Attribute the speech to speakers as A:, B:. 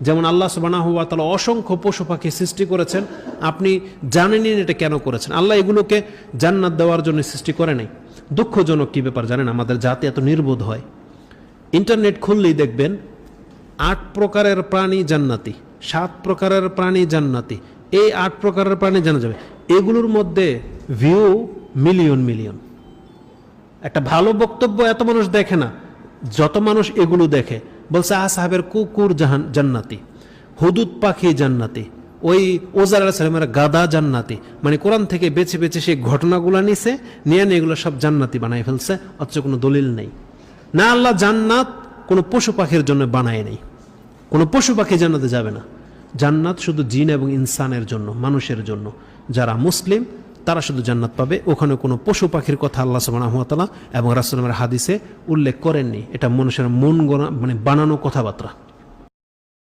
A: যেমন আল্লাহ সুবহানাহু ওয়া তাআলা অসংখ্য পশু পাখি সৃষ্টি করেছেন, আপনি জানেনই এটা কেন করেছেন। আল্লাহ এগুলোকে জান্নাত দেওয়ার জন্য সৃষ্টি করে নাই। দুঃখজনক কি ব্যাপার জানেন, আমাদের জাতি এত নির্বোধ হয়। ইন্টারনেট খুললেই দেখবেন 8 প্রকারের প্রাণী জান্নাতি, 7 প্রকারের প্রাণী জান্নাতি, এই 8 প্রকারের প্রাণী জানা যাবে। এগুলোর মধ্যে ভিউ মিলিয়ন মিলিয়ন। একটা ভালো বক্তব্য এত মানুষ দেখে না যত মানুষ এগুলো দেখে। বলছে আসহাবের কুকুর জান্নাতি, হুদুদ পাখি জান্নাতি, ওই ওজার আলাইহিস সালামের গাদা জান্নাতি। মানে কোরআন থেকে বেছে বেছে সেই ঘটনাগুলো নিয়ে এগুলো সব জান্নাতি বানাই ফেলছে, অথচ কোনো দলিল নেই। না, আল্লাহ জান্নাত কোনো পশু পাখির জন্য বানায় নেই, কোনো পশু পাখি জান্নাতে যাবে না। জান্নাত শুধু জিন এবং ইনসানের জন্য, মানুষের জন্য। যারা মুসলিম তারা শুধু জান্নাত পাবে। ওখানে কোনো পশু পাখির কথা আল্লাহ সুবহানাহু ওয়া তাআলা এবং রাসূলের হাদিসে উল্লেখ করেননি। এটা মানুষের মন গড়া, মানে বানানো কথাবার্তা।